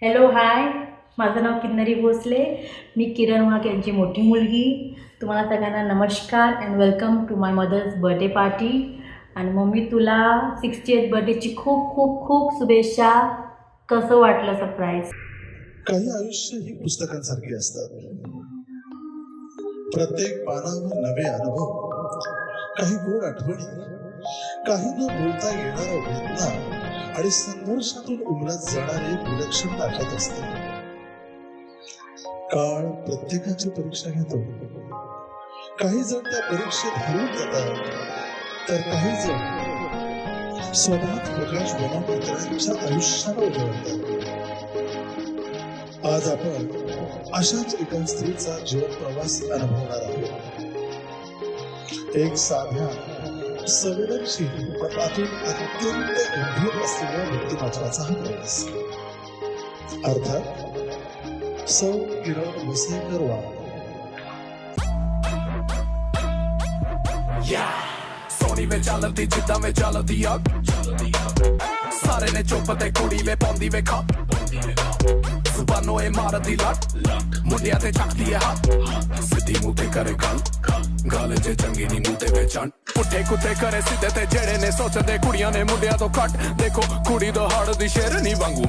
Hello hi, माझं नाव किन्नरी भोसले. मी किरण वाघ यांची मोठी मुलगी. तुम्हाला सगळ्यांना नमस्कार and welcome to my mother's birthday party. आणि मम्मी तुला 68th बर्थडेची खूप खूप खूप शुभेच्छा. कसं वाटलं सरप्राईज? काही आयुष्य ही पुस्तकांसारखी असतात. प्रत्येक पानावर नवे अनुभव, काही गोड आठवणी, काही न बोलता येणारा वेदना आणि संघर्षातून उमलत जाणारे विलक्षण दाखवत असते. काळ प्रत्येकाची परीक्षा घेतो. काही जण त्या परीक्षेत हरवून जातात, तर काही जण स्वतःच प्रकाश बनवून इतरांच्या आयुष्याला उजळतात. आज आपण अशाच एका स्त्रीचा जीवन प्रवास अनुभवणार आहोत. एक साध्या, संवेदनशील पण आतून अत्यंत गंभीर असलेल्या व्यक्तिमत्वाचा हा प्रवास. अर्थात सौ किरण वसईकर वाघ. सोनी वे चलती जिद्दां वे चलती अग सारे ने चुप ते कुड़ी वे पौंदी वे खप जुबानों ए मारदी लट मुंडिया ते चकदी है हाथ सीधी मुंह करे गल जे चंगी नी मुंह ते वे चंड पुठे कुत्ते करे सीधे ते जेड़े ने सोचदे कुड़ियां ने मुंडिया तो कट देखो कुड़ी दो हाड़ दी शेरनी वांगू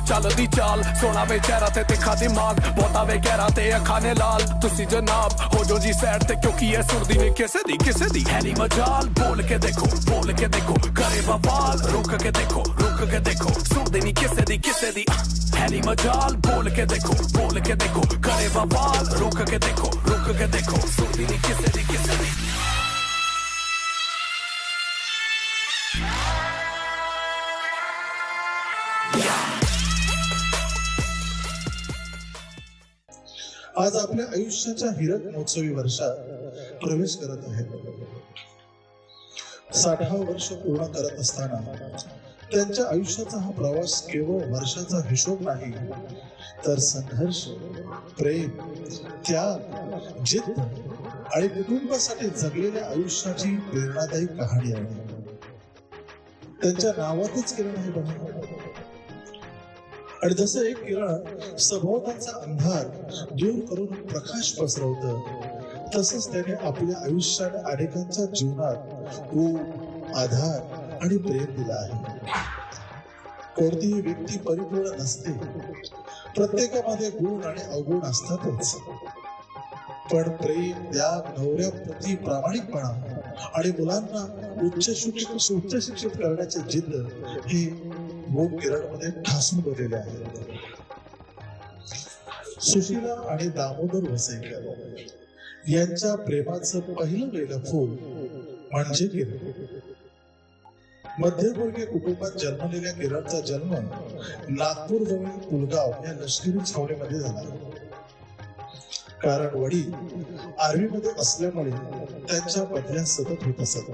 चलदी चाल सोना वे चेहरा ते तिखा दिमाग बोता वे गहरा ते अखां ने लाल तुसी जनाब हो जो जी सैड ते क्योंकि ये सुरदी ने किसे दी है नी मजाल बोल के देखो करे बवाल रुक के देखो सुरदी नी किसे दी है नी मजाल बोल के देखो करे बवाल रुक के देखो सुरदी नी किसे दी आज आपल्या आयुष्याच्या हिरक महोत्सवी वर्षात प्रवेश करत आहेत. 60 वर्ष पूर्ण करत असताना त्यांच्या आयुष्याचा हा प्रवास केवळ वर्षाचा हिशोब नाही, तर संघर्ष, प्रेम, त्याग, जिद्द आणि कुटुंबासाठी जगलेल्या आयुष्याची प्रेरणादायी कहाणी आहे. त्यांच्या नावातच किरण आहे बघा. आणि जसं एक किरण सभोवतालचा अंधार दूर करून प्रकाश पसरवतं, तसंच त्याने आपल्या आयुष्याने अनेकांच्या जीवनात ऊब, आधार आणि प्रेम दिला आहे. कोणतीही व्यक्ती परिपूर्ण नसते. प्रत्येकामध्ये गुण आणि अवगुण असतातच. पण प्रेम, त्याग, नवऱ्याप्रती प्रामाणिकपणा आणि मुलांना उच्च शिक्षित करण्याचे जिद्द हे गुण किरणमध्ये ठासून बसलेले आहेत. सुशीला आणि दामोदर वसईकर यांच्या प्रेमाचं पहिलं वेलं फूल म्हणजे किरण. मध्यमवर्गीय कुटुंबात जन्मलेल्या किरणचा जन्म नागपूर जवळ पुलगाव या लष्करी छावणीमध्ये झाला. कारण वडील आर्मीमध्ये असल्यामुळे त्यांच्या बदल्या सतत होत असत.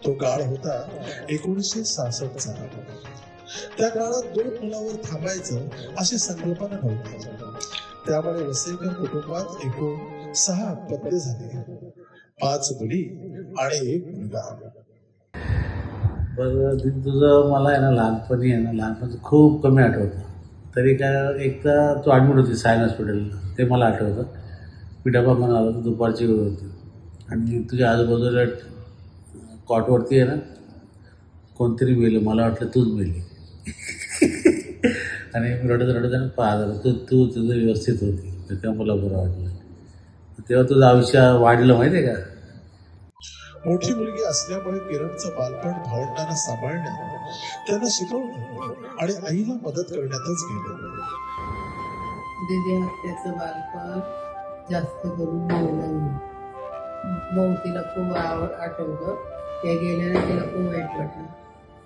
तो काळ होता 1966चा. त्या काळात 2 मुलावर थांबायचं अशी संकल्पना नव्हती. त्यामुळे वसईकर कुटुंबात एकूण 6 अपत्ये झाले. 5 मुली आणि 1 मुलगा. बरं, तुझं मला आहे ना लहानपणी खूप कमी आठवतं. तरी काय एकदा तू ॲडमिट होती सायन हॉस्पिटलला, ते मला आठवतं. मी डबा म्हणून आलो होतो, दुपारची वेळ होती आणि तुझ्या आजूबाजूला कॉटवरती आहे ना कोणतरी मेलं. मला वाटलं तूच मेली. आणि मी रडत पाहत तू तुझं व्यवस्थित होती, तर तेव्हा मला बरं वाटलं. तेव्हा तुझं आयुष्य वाढलं माहिती आहे का. मोठी मुलगी असल्यामुळे किरणचं बालपण भावंडांना सांभाळण्यात, त्यांना शिकवणं आणि आईला मदत करण्यातच गेलं. दीदी हत्याचं बालपण जास्त करून भाऊ तिला खूप आठवतं. त्या गेल्यानं तिला खूप वाईट वाटलं.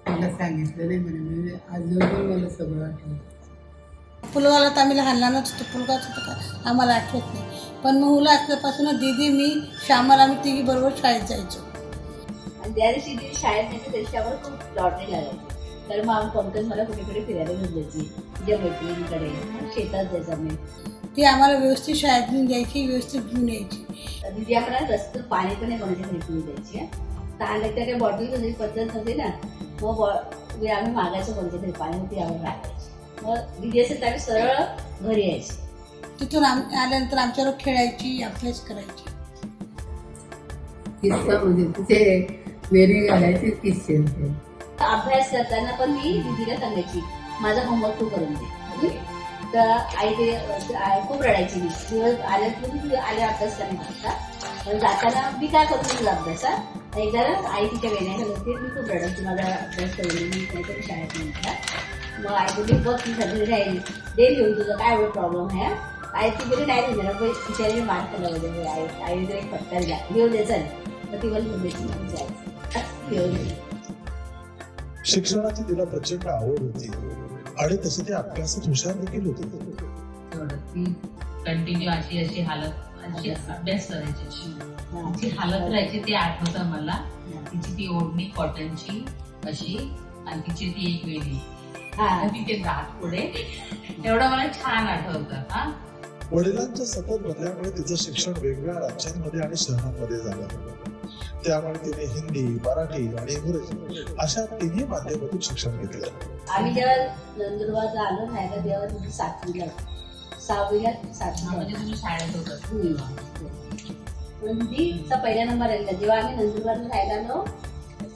मला सांगितलं नाही म्हणे. मी अजून मला सगळं आठवतं. पुलगावला तर आम्ही लहानच होतो. पुलगावचं तर काय आम्हाला आठवत नाही. पण मुलं असल्यापासून दीदी, मी, श्यामला आम्ही तिघी बरोबर शाळेत जायचो. आणि त्या दिवशी ती शाळेत जायची, त्याच्यावर खूप लॉटरी लागायची. तर मग पंकज मला कुठेकडे फिरायला घेऊन जायची, तिच्या मैत्रिणींकडे, शेतात जायचं मी. ती आम्हाला व्यवस्थित शाळेत घेऊन द्यायची, व्यवस्थित घेऊन यायची. दिदी आपल्याला रस्त्यात पाणी पण कोणाच्या घरी घेऊन द्यायची. तहान लागते काही बॉटल पद्धत नव्हती ना, मग आम्ही मागायचो कोणत्या तरी पाणी, ती आम्हाला राखायची. मग दिदी असेल त्यावेळी सरळ घरी यायची. तिथून आल्यानंतर आमच्यावर खेळायची, अभ्यास करायची. किस्सा म्हणजे तिथे वेणी घालायचे किस्से होते. अभ्यास करताना पण मी दीदीला सांगायची माझा होमवर्क तू करून दे. तर आई ते खूप रडायची. मी दिवस आल्या अभ्यास करण्याकरता, पण जाताना मी काय करू तुझा अभ्यास. एकदा आई तिच्या वेण्या घालते, मी खूप रडायची माझा अभ्यास करून मी नाहीतरी शाळेत म्हटला. मग आई बोलली बघ ती सगळी राहिली दे घेऊन, तुझा काय एवढं प्रॉब्लेम आहे. आई ती बोली नाही देणार पण तिच्याने मार केला वगैरे. आई जर एक फटका दिला घेऊन दे चल. तर ती मला घेऊन दे. शिक्षणाची तिला प्रचंड आवड होती आणि तसे ते अभ्यासात हुशार देखील होते. ती कंटिन्यू अशी अभ्यास करायची. तिची हालत राहायची ते आठवतं मला. तिची ती ओढणी कॉटनची अशी आणि तिची ती एक वेणी आणि तिचे दात पुढे, एवढं मला छान आठवतं. हा वडिलांच्या सतत बदल्यामुळे तिचं शिक्षण वेगवेगळ्या राज्यांमध्ये आणि शहरांमध्ये झालं. त्यामुळे तिने हिंदी, मराठी आणि इंग्रजी अशा तिन्ही माध्यमातून शिक्षण घेतलं. आम्ही जेव्हा नंदुरबारला आलो राहायला तेव्हा तुझी 7वीला 6वीला 7वीला म्हणजे तुम्ही शाळेत होतात. पण तिचा पहिला नंबर आलेला जेव्हा आम्ही नंदुरबारला राहायला आलो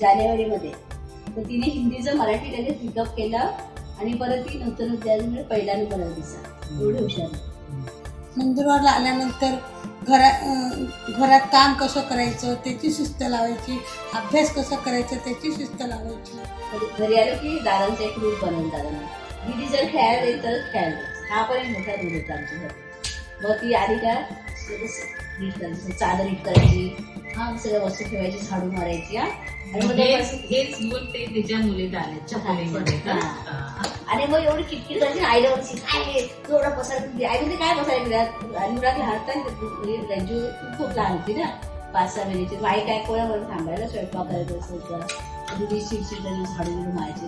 जानेवारीमध्ये. तर तिने हिंदीचं मराठी लगेच पिकअप केलं आणि परत ती नंतर त्यामुळे पहिला नंबर आला तिचा. एवढी हुशार. नंदुरबारला आल्यानंतर घरात काम कसं करायचं त्याची शिस्त लावायची, अभ्यास कसा करायचा त्याची शिस्त लावायची. घरी आलो की दादांचा एक रूप बनवून दादांना दिदी जर खेळायला येईल तरच खेळायला जायचं. हा पण एक मोठा रूल होता आमच्या घरी. मग ती आली का नीट करायची, चादर नीट करायची, हा सगळ्या वस्तू ठेवायची, झाडू मारायची. आणि मग हेच गुण ते तिच्या मुलीत आले चकोलीमध्ये. आणि मग एवढी किटकिट करायची आईला वरची काय एवढा पसारा दिली. आई म्हणजे काय पसारा दिला. अनुरागी हातात रंजू खूप लहान होती ना 5-6 महिन्याची. आई काय कोणावर थांबायला स्वयंपाक करायचं असायचं. दिदी चिडचिड झाडू बिडू मारायची.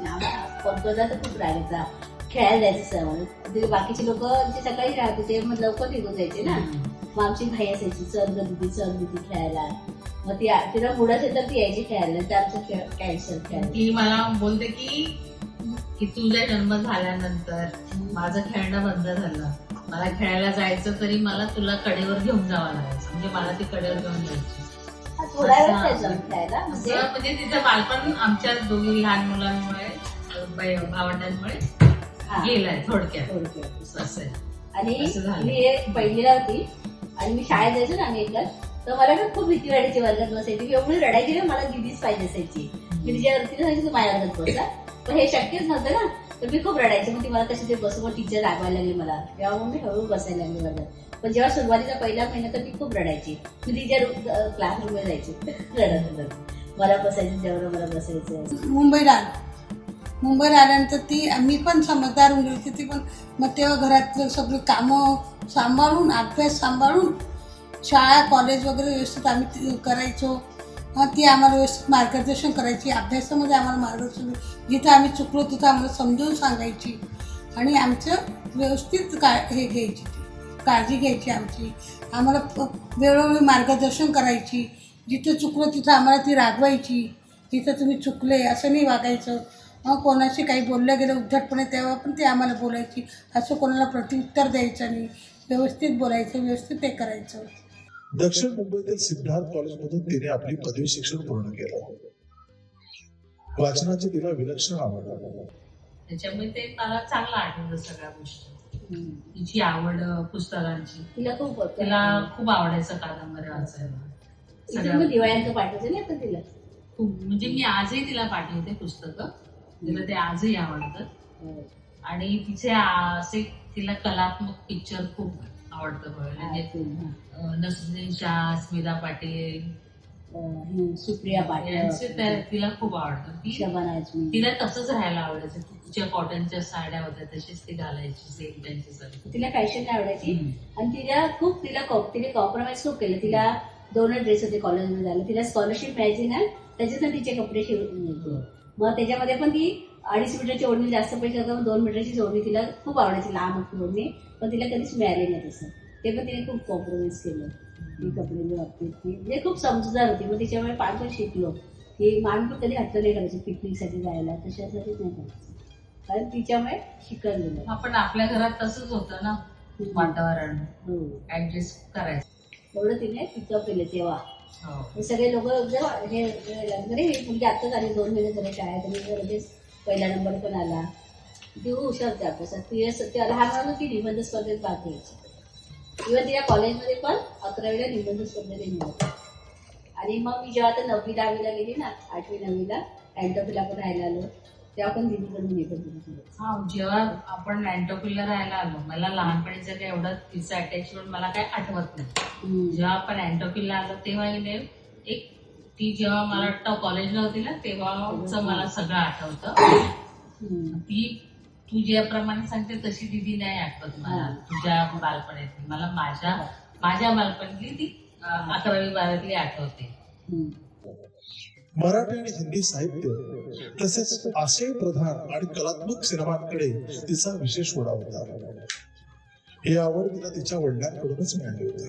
पंकजा तर खूप रागायचा. खेळायला जायचं सर बाकीचे लोक जे सकाळी राहते ते मग लवकर निघून जायचे ना. मग आमची घाई असायची चल दिदी खेळायला. मग ती तिला पुढं असेल तर ती यायची खेळायला. तर आमचं कॅन्सर खेळायला. ती मला बोलते की तुझा जन्म झाल्यानंतर माझं खेळणं बंद झालं. मला खेळायला जायचं तरी मला तुला कडेवर घेऊन जावं लागायचं. म्हणजे मला ती कडेवर घेऊन जायची. थोडा वेळ जायचं खेळायला. म्हणजे तिचं बालपण आमच्या दोघी लहान मुलांमुळे भावंडांमुळे गेलाय थोडक्यात असं. आणि मी पहिलीला होती आणि मी शाळेत जायचो ना आम्ही एकच. तर मला ना खूप भीती वाटायची वर्गात बसायची. मी एवढी रडायची ना मला दिदीच पाहिजे असायची. मी तिच्यावरती सांगायची तू माझ्या वर्गात बसा. पण हे शक्यच नव्हतं ना. तर मी खूप रडायची. मग ती मला कशी ते बसू मग टीचर रागवायला लागली मला. तेव्हा मग मी हळूहळू बसायला लागली वर्गात. पण जेव्हा सुरुवातीचा पहिला महिना तर मी खूप रडायची. मी तिच्या क्लासरूममध्ये जायची रडत रडत. मला बसायचं जेवढं मला बसायचं. मुंबईला आल्यानंतर मी पण समजदार होऊन गेली. ती पण मग तेव्हा घरातलं सगळी कामं सांभाळून, अभ्यास सांभाळून, शाळा कॉलेज वगैरे व्यवस्थित आम्ही करायचो. ती आम्हाला व्यवस्थित मार्गदर्शन करायची. अभ्यासामध्ये आम्हाला मार्गदर्शन, जिथं आम्ही चुकलो तिथं आम्हाला समजून सांगायची आणि आमचं व्यवस्थित हे घ्यायची, काळजी घ्यायची आमची. आम्हाला वेळोवेळी मार्गदर्शन करायची. जिथं चुकलो तिथं आम्हाला ती रागवायची. तिथं तुम्ही चुकले असं नाही वागायचं. कोणाशी काही बोललं गेलं उद्धटपणे तेव्हा पण ती आम्हाला बोलायची. असं कोणाला प्रत्युत्तर द्यायचं नाही, व्यवस्थित बोलायचं, व्यवस्थित ते करायचं. दक्षिण मुंबईतील सिद्धार्थ कॉलेजमधून तिने आपली पदवी शिक्षण पूर्ण केलं. वाचनाची तिला विलक्षण आवड. त्याच्यामुळे ते मला चांगलं आठवतं सगळ्या गोष्टी. तिची आवड पुस्तकांची. तिला खूप आवडायचं कादंबऱ्या वाचायला. दिवाळ्यांचं पाठवायचं नाही पण तिला खूप. म्हणजे मी आजही तिला पाठवते पुस्तकं. तिला ते आजही आवडतं. आणि तिचे असे तिला कलात्मक पिक्चर खूप आवडतं बघायला. म्हणजे नसरुद्दीन शाह, स्मिता पाटील, सुप्रिया पाटील तिला खूप आवडतं. तिला तसंच राहायला आवडायचं. तिच्या कॉटनच्या साड्या होत्या तशीच ती घालायची सेम त्यांच्यासाठी. तिला फॅशन आवडायची. आणि तिने कॉम्प्रोमाइज खूप केलं. तिला 2 ड्रेस होते कॉलेजमध्ये झाले. तिला स्कॉलरशिप मिळायची ना त्याच्यातून तिचे कपडे शिवून. मग त्याच्यामध्ये पण ती 2.5 मीटरची ओढणी जास्त पैसे होतं. मग 2 मीटरची ओढणी तिला खूप आवडायची, लांब होती ओढणी. पण तिला कधीच मिळाली नाही तसं. ते पण तिने खूप कॉम्प्रोमाइज केलं ती कपड्यांच्या बाबतीत. ती म्हणजे खूप समजूतदार होती. मग तिच्यामुळे पण शिकलो की मान पण कधी हट्ट नाही करायची पिकनिकसाठी जायला, तशासाठीच नाही करायचं. कारण तिच्यामुळे शिकवलेलं. आपण आपल्या घरात तसंच होतं ना वातावरण हो. ऍडजस्ट करायचं. एवढं तिने पिकअप केलं तेव्हा. हो. हे सगळे लोक हे लग्न हे मुलगी आत्ताच आली 2 महिने झाले शाळेत आणि लगेच पहिला नंबर पण आला. ती हुशार होती अभ्यासात. ती लहान होती निबंध स्पर्धेत भाग घ्यायची. इव्हन तिला कॉलेजमध्ये पण 11वीला निबंध स्पर्धेत निवडलं. आणि मग मी जेव्हा आता 9वी 10वीला गेली ना 8वी 9वीला अँटोपीला पण राहायला आलो तेव्हा पण दिदीकडून येत होती. हा, जेव्हा आपण अँटोपीला राहायला आलो मला लहानपणीचं काही एवढं तिचं अटॅचमेंट मला काही आठवत नाही. जेव्हा आपण अँटोपीला आलो तेव्हा हिने एक ती जेव्हा मला वाटतं कॉलेजला होती ना तेव्हाच मला सगळं आठवतं. ती तू ज्याप्रमाणे सांगते तशी दिदी नाही आठवत मला तुझ्या बालपणीतली. मला माझ्या बालपणीतली ती 11वी 12वीतली आठवते. मराठी आणि हिंदी साहित्य तसेच आशय प्रधान आणि कलात्मक सिनेमांकडे तिचा विशेष ओढा होता. ही आवड तिला तिच्या वडिलांकडूनच मिळाली होती.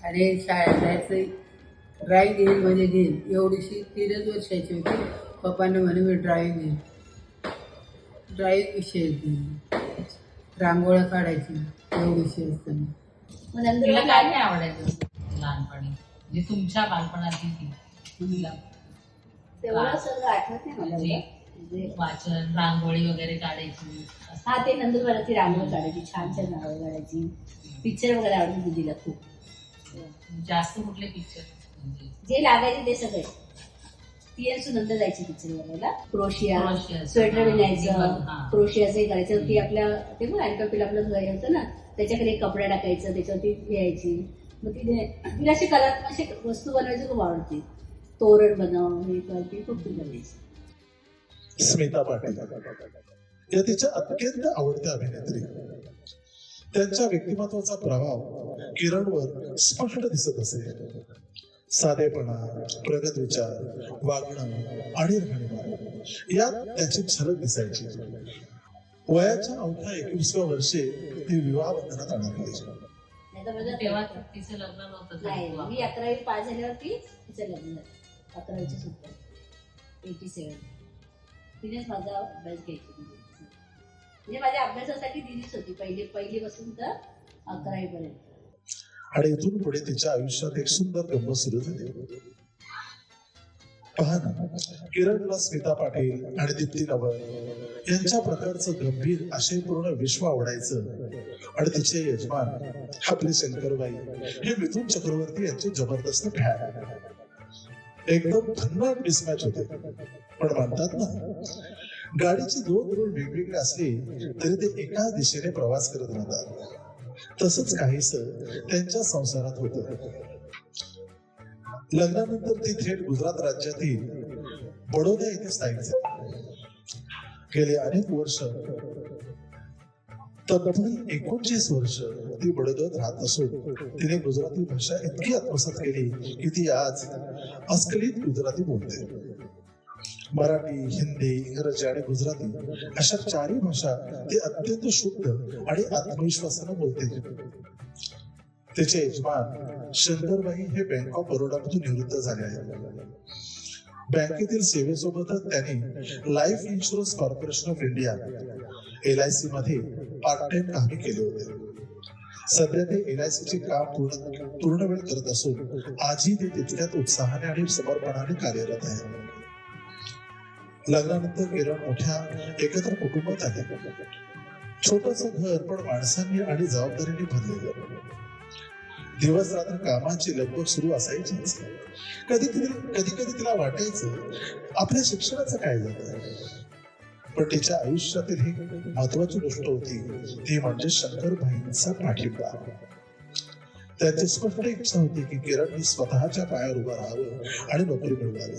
आणि शाळेत जायचं ड्रॉइंग येईल म्हणजे घेईल एवढीशी 3 वर्षाची होती. पप्पांना म्हणे मी ड्रॉइंग येईल. ड्रॉइंग विषय रांगोळ्या काढायची एवढीशी असताना. मग नंतर तिला काय काय आवडायचं लहानपणी म्हणजे तुमच्या बालपणातली ती तुला तेवढं सगळं आठवत नाही मला. म्हणजे वाचन रांगोळी वगैरे काढायची असं. हा ते नंदुरबाराची रांगोळी काढायची छान छान रांगोळी काढायची. पिक्चर वगैरे आवडते दिदीला खूप. जास्त कुठले पिक्चर म्हणजे जे लागायचे ते सगळे. ती नंतर जायची पिक्चर बघायला. क्रोशिया क्रोशिया, स्वेटर विणायचं हा. क्रोशियाचंही करायचं. ती आपल्या ते मग अँटोपीला आपलं घर होतं ना त्याच्याकडे एक कपडा टाकायचं त्याच्यावरती लिहायची. मग तिला अशी कलात्मक अशी वस्तू बनवायची खूप आवडते. तोरण बनव हे करते खूप ती बनवायची. स्मिता पाटील या तिच्या अत्यंत आवडत्या अभिनेत्री. त्यांच्या व्यक्तिमत्वाचा प्रभाव किरणवर स्पष्ट दिसत असे. साधेपणा प्रगत विचार वागणं आणि राहणीमान यात त्याची झलक दिसायची. वयाच्या अवघ्या 21व्या वर्षी ती विवाह बंधनात अडकली. तेव्हा तिचं लग्न नव्हतं नाही झालं. मी 11वी पास झाल्यावरती तिचं लग्न झालं. 11वीच्या सुट्ट्यात 87. तिनेच माझा अभ्यास घ्यायची. म्हणजे माझ्या अभ्यासासाठी दिदीच होती पहिलीपासून तर 11वी पर्यंत. आणि इथून पुढे तिच्या आयुष्यात एक सुंदर गंमत सुरू झाली. पहा ना, किरणला स्मिता पाटील आणि दीप्ती नवल यांच्या प्रकारचं गंभीर आशयपूर्ण विश्व आवडायचं. आणि तिचे यजमान आपले शंकरबाई हे मिथुन चक्रवर्ती यांचे जबरदस्त फॅन. एकदम भन्नाट मिसमॅच होते. पण म्हणतात ना, गाडीची 2 रुळ वेगवेगळे असले तरी ते एका दिशेने प्रवास करत राहतात. तसंच काहीस त्यांच्या संसारात होतं. लग्नानंतर ती थेट गुजरात राज्यातील बडोदा येथे स्थायिक झाली. गेली अनेक वर्ष तब्बल 39 वर्ष ती बडोद्यात राहत असून तिने गुजराती भाषा इतकी आत्मसात केली की ती आज अस्खलित गुजराती बोलते. मराठी हिंदी इंग्रजी आणि गुजराती अशा 4ही भाषा ती अत्यंत शुद्ध आणि आत्मविश्वासाने बोलते. तिचे यजमान शंकरबाई हे बँक ऑफ बरोडामधून निवृत्त झाले आहेत. बँकेतील सेवेसोबतच त्यांनी life insurance corporation of India LIC मध्ये पार्ट टाइम कामही केले होते. सध्या ते LIC चे काम पूर्ण वेळ करत असून आजही ते तितक्यात उत्साहाने आणि समर्पणाने कार्यरत आहे. लग्नानंतर किरण मोठ्या एकत्र कुटुंबात आले. छोटस घर पण माणसांनी आणि जबाबदारीने भरलेलं. दिवस रात्र कामाची लगबग सुरू असायची. कधी कधी तिला वाटायचं आपल्या शिक्षणाचं काय झालं. पण तिच्या आयुष्यातील ही महत्वाची गोष्ट होती ती म्हणजे शंकरबाईंचा पाठिंबा. त्यांची स्पष्ट इच्छा होती की किरणने स्वतःच्या पायावर उभं राहावं आणि नोकरी मिळवावी.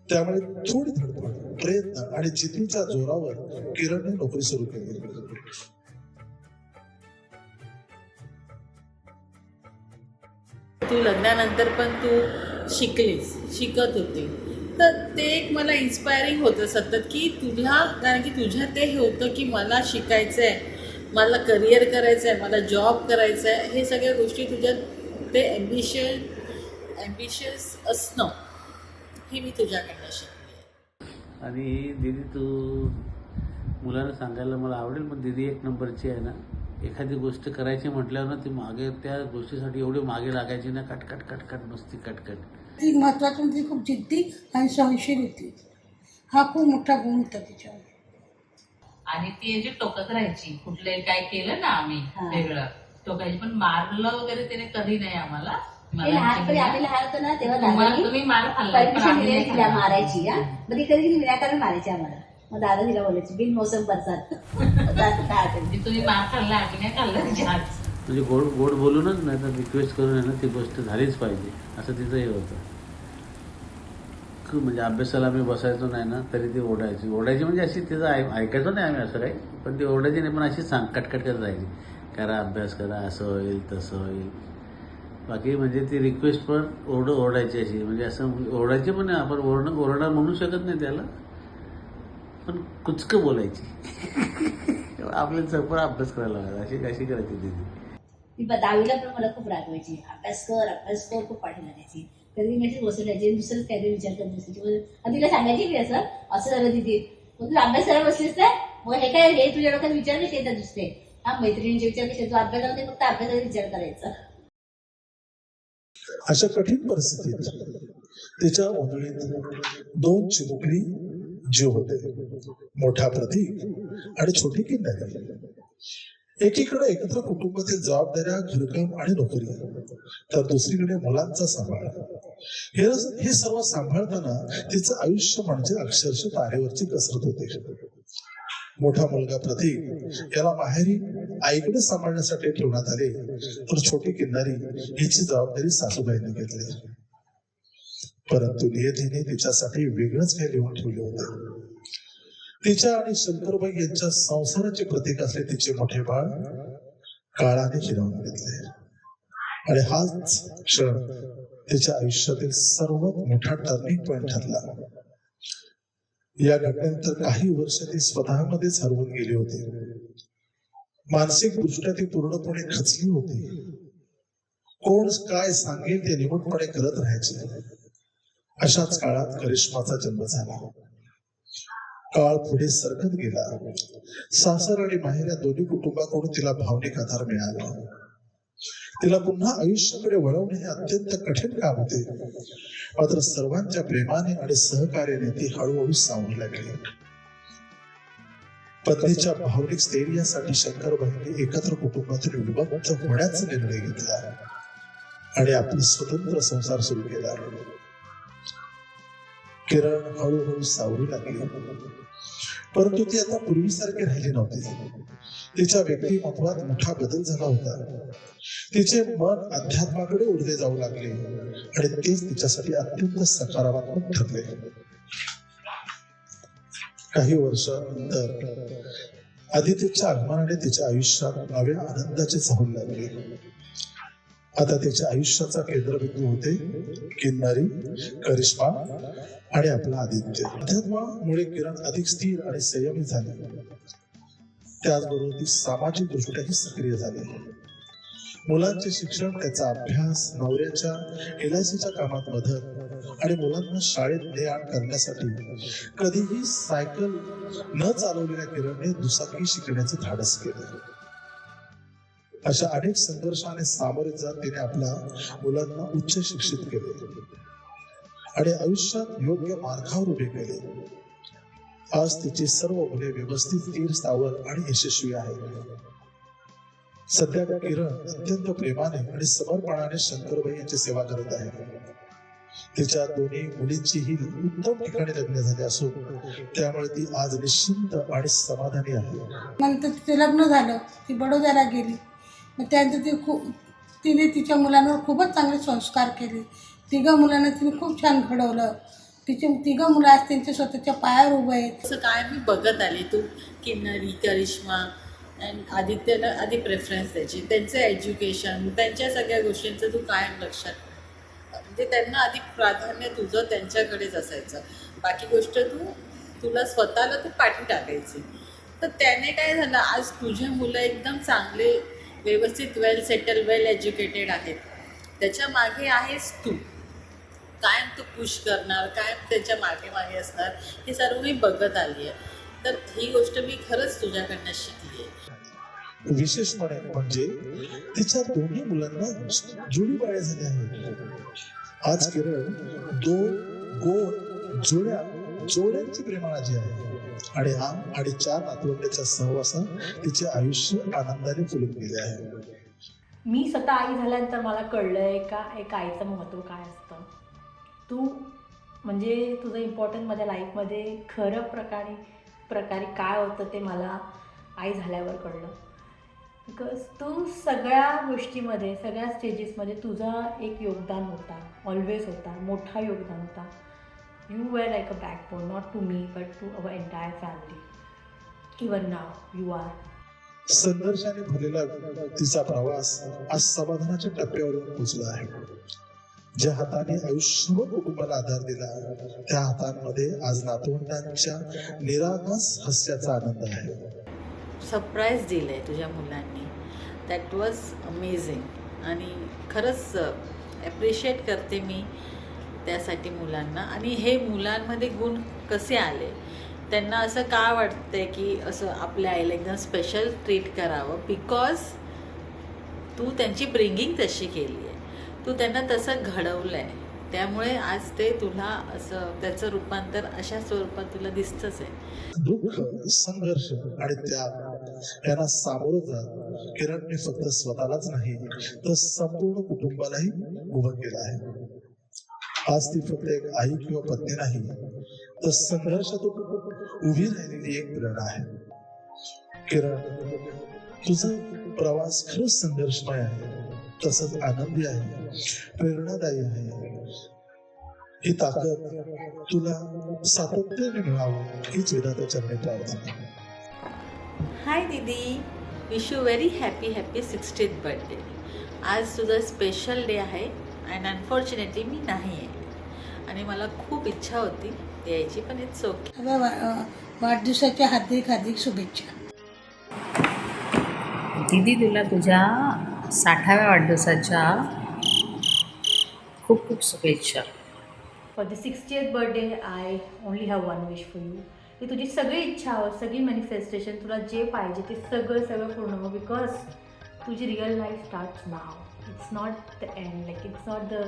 त्यामुळे थोडी धडपड प्रयत्न आणि जिद्दीच्या जोरावर किरणने नोकरी सुरू केली. तू लग्नानंतर पण तू शिकत होती तर ते एक मला इन्स्पायरिंग होतं सतत की तुला, कारण की तुझ्यात ते हे होतं की मला शिकायचं आहे, मला करिअर करायचं आहे, मला जॉब करायचा आहे. हे सगळ्या गोष्टी तुझ्यात ते ॲम्बिशियस असणं हे मी तुझ्याकडनं शिकले. आणि दीदी तू मुलांना सांगायला मला आवडेल, पण दीदी एक नंबरची आहे ना. एखादी गोष्ट करायची म्हटल्यावर ना ती मागे त्या गोष्टीसाठी एवढी मागे लागायची ना, कटकट कटकट नुसती कटकट. ती महत्त्वाचं म्हणजे खूप जिद्दी आणि सहनशील होती. हा खूप मोठा गुण होता तिच्यावर. आणि ती जे टोकत राहायची, कुठले काय केलं ना आम्ही हा. वेगळं टोकायची, पण मारलं वगैरे तिने कधी नाही आम्हाला. ते लहानपणी आम्ही लहान होतो ना तेव्हा तुम्हाला दादानी तुम्ही मार खाल्ला पण परमिशन आम्ही दिली नाही तिला खाल्ला. मारायची. हा मग ती कधी विनाकारण मारायची आम्हाला. मग दादा तिला बोलायची बिन मोसम बरसात. म्हणजे तुम्ही मार खाल्ला, आम्ही नाही खाल्ला तिच्या हात. म्हणजे गोड गोड बोलूनच नाही तर रिक्वेस्ट करून आहे ना ती गोष्ट झालीच पाहिजे असं तिचं हे होतं. खूप म्हणजे अभ्यासाला आम्ही बसायचो नाही ना तरी ती ओढायची म्हणजे अशी तिचं ऐकायचो नाही आम्ही असं काही, पण ती ओढायची नाही, पण अशी कटकट करत राहायची, करा अभ्यास करा, असं होईल तसं होईल. बाकी म्हणजे ती रिक्वेस्ट पण ओढायची अशी, म्हणजे असं ओढायची पण नाही, आपण ओरडा म्हणू शकत नाही त्याला, पण कुचकं बोलायची. आपल्याला चपळ अभ्यास करायला लागायचा, अशी करायची तिथे. ती 10वीला पण मला खूप रागवायची. अभ्यास कर खूप पाठी लागायची. कधी मी अशी बसवल्याची दुसरंच काहीतरी विचार करत बसायची. आणि तिला सांगायची मी असं झालं तिथे, मग तुला अभ्यास करायला बसलीस काय, मग हे काय हे तुझ्या डोक्यात विचार कसे येतात दुसरे. हा मैत्रिणींचे विचार कसे, तू अभ्यास करते फक्त अभ्यासाचा विचार करायचा. अशा कठीण परिस्थितीत तिच्या उंदळीत 2 चिमुकली जीव होते, मोठा प्रतीक आणि छोटी किन्नरी. एकीकडे एकत्र कुटुंबातील जबाबदाऱ्या, घरकाम आणि नोकरी, तर दुसरीकडे मुलांचा सांभाळ. हे सर्व सांभाळताना तिचं आयुष्य म्हणजे अक्षरशः तारेवरची कसरत होते. मोठा मुलगा प्रतीक याला माहेरी आईकडे सांभाळण्यासाठी ठेवण्यात आले, तर छोटी किन्नरी हिची जबाबदारी सासूबाईंनी घेतली. परंतु नियतीने तिच्यासाठी वेगळंच काही लिहून ठेवले होते. तिच्या आणि शंकरबाई यांच्या संसाराचे प्रतीक असले तिचे मोठे बाळ काळाने हिरावून घेतले. आणि हाच क्षण तिच्या आयुष्यातील सर्वात मोठा टर्निंग पॉइंट ठरला. या घटनेनंतर काही वर्ष ती स्वतःमध्येच हरवून गेली होती. मानसिक दृष्ट्या ती पूर्णपणे खचली होती. कोण काय सांगेल ते निमूटपणे करत राहायचे. अशाच काळात करिश्माचा जन्म झाला. काळ पुढे सरकत गेला. सासर आणि माहेर या दोन्ही कुटुंबाकडून तिला भावनिक आधार मिळाला. तिला पुन्हा आयुष्याकडे वळवणे हे अत्यंत कठीण काम होते. मात्र सर्वांच्या प्रेमाने आणि सहकार्याने ती हळूहळू सावरू लागली. पत्नीच्या भावनिक स्थैर्यासाठी शंकरबाईंनी एकत्र कुटुंबातून विभक्त होण्याचा निर्णय घेतला आणि आपला स्वतंत्र संसार सुरू केला. किरण हळूहळू सावरू लागली, परंतु ती आता पूर्वीसारखी राहिली नव्हती. तिच्या व्यक्तिमत्वात मोठा बदल झाला होता. तिचे मन अध्यात्माकडे उडले जाऊ लागले आणि तेच तिच्यासाठी अत्यंत सकारात्मक ठरले. काही वर्षानंतर आदितीच्या आगमनाने तिच्या आयुष्यात नव्या आनंदाचे चाहूल लागले. आता तिच्या आयुष्याचा केंद्रबिंदू होते किन्नरी, करिश्मा आणि आपला आदित्य. अध्यात्मामुळे किरण अधिक स्थिर आणि संयमी झाली. त्याचबरोबर ती सामाजिक दृष्ट्याही सक्रिय झाली. मुलांचे शिक्षण, त्याचा अभ्यास, नवऱ्याच्या LICच्या कामात मदत आणि मुलांना शाळेत ने-आण करण्यासाठी कधीही सायकल न चालवलेल्या किरणने दुचाकी शिकण्याचे धाडस केले. अशा अनेक संघर्षाने सामोरे जात तिने आपल्या मुलांना उच्च शिक्षित केले आणि आयुष्यात योग्य मार्गावर उभे केले. आज तिची सर्व मुले व्यवस्थित, स्थिर, स्थावर आणि यशस्वी आहेत. सध्या किरण अत्यंत प्रेमाने आणि समर्पणाने शंकरबाई यांची सेवा करत आहे. तिच्या दोन्ही मुलींचीही उत्तम ठिकाणी लग्न झाले असून त्यामुळे ती आज निश्चिंत आणि समाधानी आहे. नंतर तिचं लग्न झालं, ती बडोद्याला गेली. मग त्यानंतर तिने तिच्या मुलांवर खूपच चांगले संस्कार केले. 3 मुलांना तिने खूप छान घडवलं. तिचे 3 मुलं आज त्यांच्या स्वतःच्या पायावर उभे आहेत. असं काय मी बघत आले, तू किन्नरी, करिश्मा अँड आदित्यला आधी प्रेफरन्स द्यायची. त्यांचं एज्युकेशन, त्यांच्या सगळ्या गोष्टींचं तू कायम लक्षात, म्हणजे त्यांना अधिक प्राधान्य तुझं त्यांच्याकडेच असायचं. बाकी गोष्ट तुला स्वतःला तू पाठी टाकायची. तर त्याने काय झालं, आज तुझे मुलं एकदम चांगले, व्यवस्थित, वेल सेटल, वेल एज्युकेटेड आहेत. त्याच्या मागे आहेस तू, कायम तू पुश करणार, कायम त्याच्या मागे असणार. हे सर्व मी बघत आली आहे. तर ही गोष्ट मी खरंच तुझ्याकडनं शिकली आहे. विशेष म्हणजे तिच्या दोन्ही मुलांना जोडीबाळे झाले आहेत. आज किरण दोन गोड जोड्यांची प्रेमाळाजी आहे आणि हा आणि 4 नातवंडाच्या सहवासात तिचे आयुष्य आनंदाने फुलून गेले आहे. मी स्वतः आई झाल्यानंतर मला कळलंय का एक आईचं महत्त्व काय असतं. तू म्हणजे तुझं इम्पॉर्टंट माझ्या लाईफमध्ये खरं प्रकारे काय होतं ते मला आई झाल्यावर कळलं. बिकॉज तू सगळ्या गोष्टीमध्ये सगळ्या स्टेजेसमध्ये तुझा एक योगदान होता, ऑलवेज होता, मोठा योगदान होता. You were like a backbone, not to me but to our entire family. Even now you are. संघर्षाने भरलेला तिचा प्रवास आज समाधानाच्या टप्प्यावर पोहोचला आहे. ज्या हाताने आयुष्यभर कुटुंबाला आधार दिला त्या हातांमध्ये आज नातवंडांच्या निरागस हास्याचा आनंद आहे. सरप्राईज दिलं आहे तुझ्या मुलांनी. दॅट वॉज अमेझिंग आणि खरंच ॲप्रिशिएट करते मी त्यासाठी मुलांना. आणि हे मुलांमध्ये गुण कसे आले, त्यांना असं का वाटतंय की असं आपल्या आईला एकदम स्पेशल ट्रीट करावं, बिकॉज तू त्यांची ब्रिंगिंग तशी केली आहे, तू त्यांना तसं घडवलं आहे. त्यामुळे आज ते तुला असं त्याचं रूपांतर अशा स्वरूपात तुला दिसतंच आहे. दुःख, संघर्ष आणि त्याग यांना सामोरं जात किरणने फक्त स्वतःलाच नाही तर संपूर्ण कुटुंबालाही उभं केलं आहे. आज ती फक्त एक आई किंवा पत्नी नाही तर संघर्षातून उभी राहिलेली एक प्रेरणा आहे. किरण, तुझा प्रवास खरंच संघर्षमय आहे, तसंच आनंदी आहे, प्रेरणादायी आहे. ही ताकद तुला सातत्याने मिळावं हीच विधात्याच्या चरणी प्रार्थना. हाय दीदी, wish you very happy 60th birthday. आज तुझा स्पेशल डे आहे अँड अनफॉर्च्युनेटली मी नाही आहे आणि मला खूप इच्छा होती यायची, पण इट्स ओके. वाढदिवसाच्या हार्दिक शुभेच्छा. दीदी तुला तुझ्या 60व्या वाढदिवसाच्या खूप खूप शुभेच्छा. For the 60th birthday I only have one wish for you, की तुझी सगळी इच्छा, सगळी मॅनिफेस्टेशन, तुला जे पाहिजे ते सगळं पूर्ण हो. बिकॉज तुझी real life starts now. It's not the end, like it's not the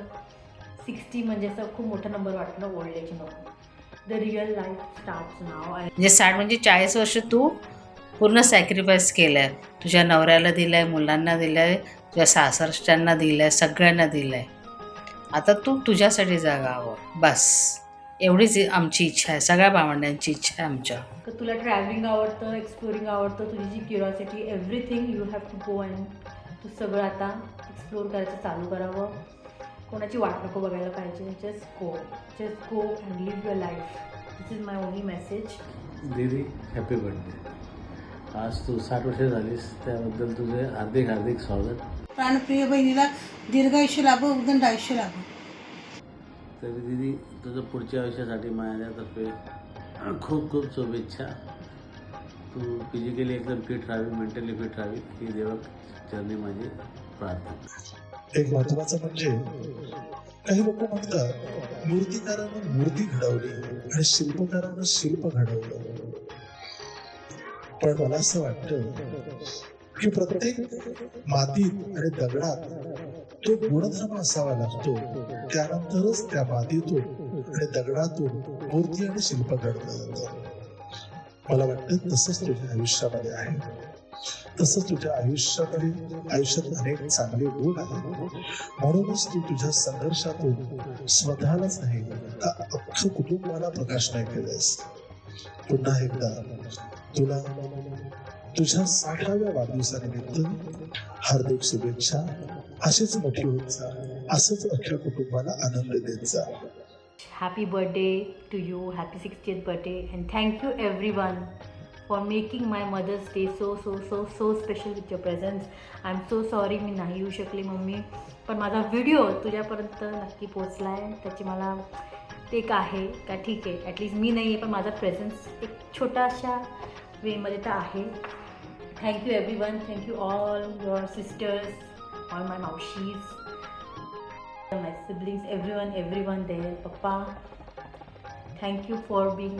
60 म्हणजे असं खूप मोठा नंबर वाटणं old age. No, the real life starts now. म्हणजे 60 म्हणजे 40 वर्ष तू पूर्ण सॅक्रिफाईस केलं आहे. तुझ्या नवऱ्याला दिलं आहे, मुलांना दिलं आहे, तुझ्या सासरच्यांना दिलं आहे, सगळ्यांना दिलं आहे. आता तू तुझ्यासाठी जागावं बस, एवढीच आमची इच्छा आहे, सगळ्या भावंडांची इच्छा आहे आमच्या. तुला ट्रॅव्हलिंग आवडतं, एक्सप्लोरिंग आवडतं, तुझी जी curiosity, everything you have to go and तू सगळं आता एक्सप्लोर करायचं चालू करावं. कोणाची वाट नको बघायला पाहिजे. Just go and live your life. This is my only message. दीदी, हॅपी बर्थडे. आज तू 60 वर्ष झालीस, त्याबद्दल तुझे हार्दिक स्वागत. प्राणप्रिय बहिणीला दीर्घायुष्य लाभो, उदंड आयुष्य लाभो. तरी दीदी, तुझं पुढच्या आयुष्यासाठी माझ्यातर्फे खूप शुभेच्छा. तू फिजिकली एकदम फिट राहावी, मेंटली फिट राहावी ही देवाचरणी माझी प्रार्थना. एक महत्वाचं म्हणजे काही लोक म्हणतात मूर्तिकारानं मूर्ती घडवली आणि शिल्पकारानं शिल्प घडवलं. पण मला असं वाटतं की प्रत्येक मातीत आणि दगडात तो गुणधर्म असावा लागतो, त्यानंतरच त्या मातीतून आणि दगडातून मूर्ती आणि शिल्प घडलं जातं. मला वाटतं तसंच तुझ्या आयुष्यामध्ये आहे. तसंच तुझ्या आयुष्यात अनेक चांगले गुण आहेत. म्हणूनच तू तुझ्या संघर्षातून स्वतःलाच नाही तर अख्खं कुटुंबाला प्रकाश नाही केलंस. पुन्हा एकदा तुला तुझ्या 60व्या वाढदिवसानिमित्त हार्दिक शुभेच्छा. अशीच मोठी होत जा, असंच अख्ख्या कुटुंबाला आनंद देत जा. Happy birthday to you, happy 60th birthday, and thank you everyone for making my Mother's Day so special with your presence. I'm so sorry मी नाही येऊ शकले मम्मी, पण माझा व्हिडिओ तुझ्यापर्यंत नक्की पोचला आहे, त्याची मला टेक आहे का. ठीक आहे, ॲटलिस्ट मी नाही आहे पण माझा प्रेझेन्स एक छोटाशा वेमध्ये तर आहे. Thank you everyone, thank you all your sisters, all my मावशीज, my siblings, everyone there, Papa, thank you for being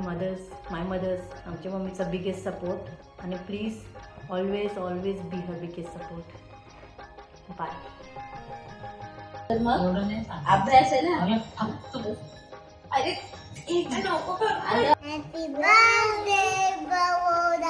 my mothers, आमच्या मम्मीचा बिगेस्ट सपोर्ट. आणि please always be her biggest support. Bye. तर मग एवढं नाही सांग. अभ्यास आहे ना. मला फक्त अरे Happy birthday, Bawoda.